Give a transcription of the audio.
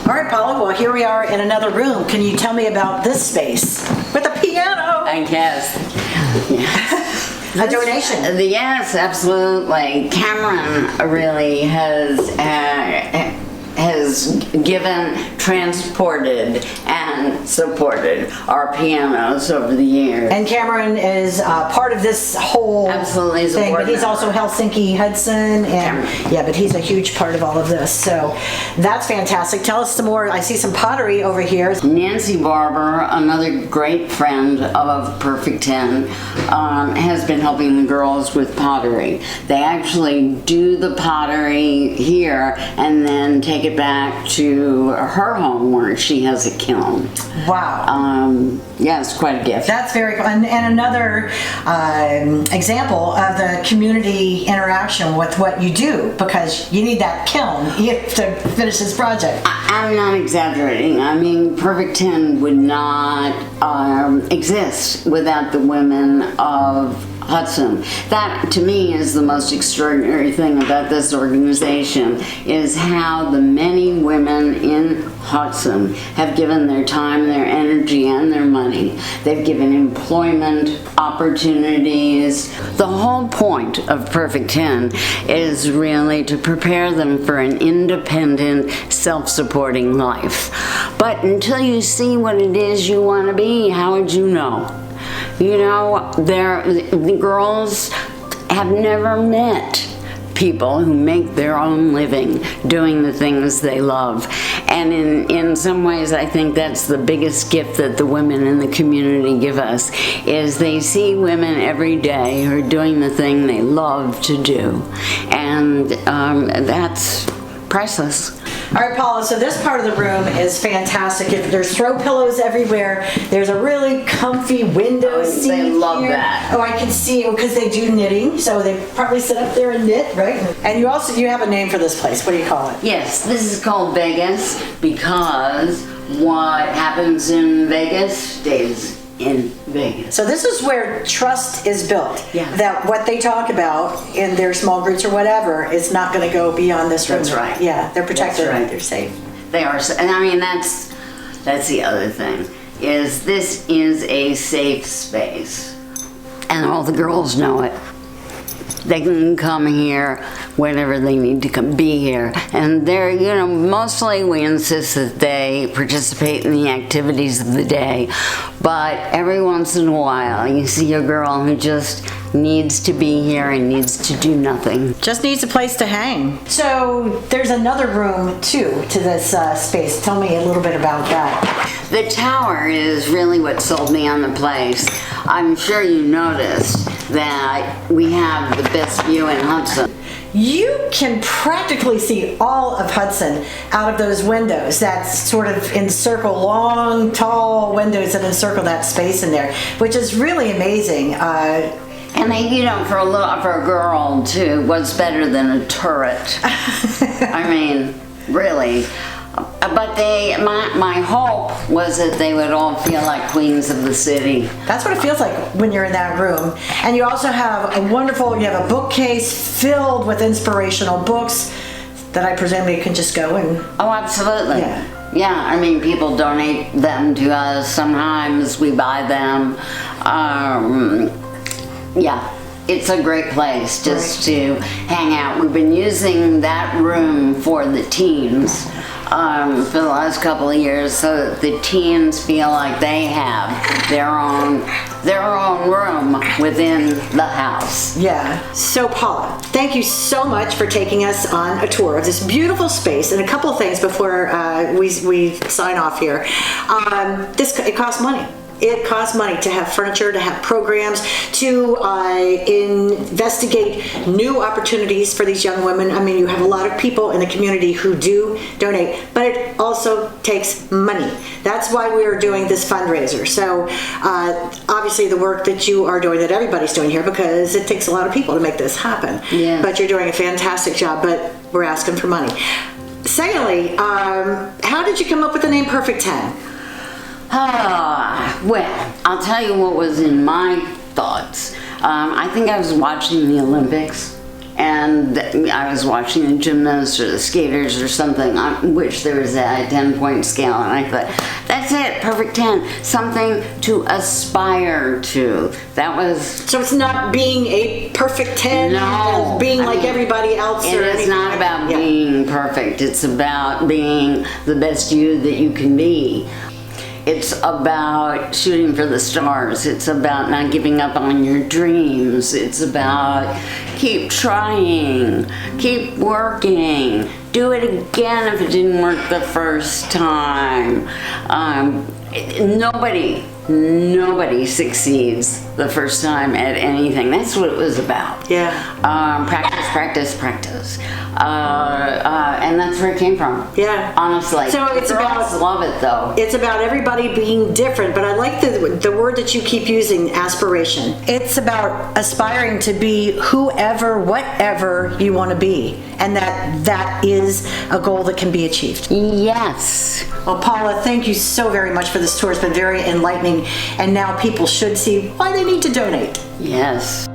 All right, Paula, well, here we are in another room. Can you tell me about this space with a piano? I guess. A donation. Yes, absolutely. Cameron really has given, transported, and supported our pianos over the years. And Cameron is part of this whole Absolutely thing, but he's also Helsinki, Hudson, and yeah, but he's a huge part of all of this. So that's fantastic. Tell us some more. I see some pottery over here. Nancy Barber, another great friend of Perfect 10, has been helping the girls with pottery. They actually do the pottery here and then take it back to her home where she has a kiln. Wow. Yeah, it's quite a gift. That's very cool. And another example of the community interaction with what you do, because you need that kiln to finish this project. I'm not exaggerating. I mean, Perfect 10 would not exist without the women of Hudson. That, to me, is the most extraordinary thing about this organization, is how the many women in Hudson have given their time, their energy, and their money. They've given employment opportunities. The whole point of Perfect 10 is really to prepare them for an independent, self-supporting life. But until you see what it is you want to be, how would you know? You know, the girls have never met people who make their own living doing the things they love. And in some ways, I think that's the biggest gift that the women in the community give us, is they see women every day who are doing the thing they love to do. And that's priceless. All right, Paula, so this part of the room is fantastic. There's throw pillows everywhere. There's a really comfy window seat They love here. that. Oh, I can see, because they do knitting, so they probably sit up there and knit, right? And you have a name for this place. What do you call it? Yes, this is called Vegas because what happens in Vegas stays in Vegas. So this is where trust is built. Yeah. That what they talk about in their small groups or whatever is not going to go beyond this room. That's right. Yeah, they're protected. That's right. They're safe. They are, and I mean that's the other thing, is this is a safe space, and all the girls know it. They can come here whenever they need to come be here. And they're, you know, mostly we insist that they participate in the activities of the day. But every once in a while, you see a girl who just needs to be here and needs to do nothing. Just needs a place to hang. So there's another room too to this space. Tell me a little bit about that. The tower is really what sold me on the place. I'm sure you noticed that we have the best view in Hudson. You can practically see all of Hudson out of those windows that sort of encircle, long, tall windows that encircle that space in there, which is really amazing. And they, you know, for a girl too, what's better than a turret? I mean, really. But my hope was that they would all feel like queens of the city. That's what it feels like when you're in that room. And you also have you have a bookcase filled with inspirational books that I presume you can just go and... Oh, absolutely. Yeah. Yeah, I mean, people donate them to us. Sometimes we buy them. Yeah. It's a great place just to hang out. We've been using that room for the teens for the last couple of years, so that the teens feel like they have their own room within the house. Yeah. So Paula, thank you so much for taking us on a tour of this beautiful space. And a couple of things before we sign off here. It costs money. It costs money to have furniture, to have programs, to investigate new opportunities for these young women. I mean, you have a lot of people in the community who do donate, but it also takes money. That's why we are doing this fundraiser. So obviously the work that you are doing, that everybody's doing here, because it takes a lot of people to make this happen. Yeah. But you're doing a fantastic job, but we're asking for money. Secondly, how did you come up with the name Perfect 10? Well, I'll tell you what was in my thoughts. I think I was watching the Olympics, and I was watching the gymnasts or the skaters or something on which there was a 10-point scale, and I thought, that's it, perfect 10, something to aspire to. That was... So it's not being a perfect 10, No. being like everybody else. It is not about being perfect. It's about being the best you that you can be. It's about shooting for the stars. It's about not giving up on your dreams. It's about keep trying, keep working, do it again if it didn't work the first time. Nobody succeeds the first time at anything. That's what it was about. Yeah. Practice. And that's where it came from. Yeah. Honestly. So it's Girls about... love it though. It's about everybody being different, but I like the word that you keep using, aspiration. It's about aspiring to be whoever, whatever you want to be, and that is a goal that can be achieved. Yes. Well, Paula, thank you so very much for this tour. It's been very enlightening, and now people should see why they need to donate. Yes.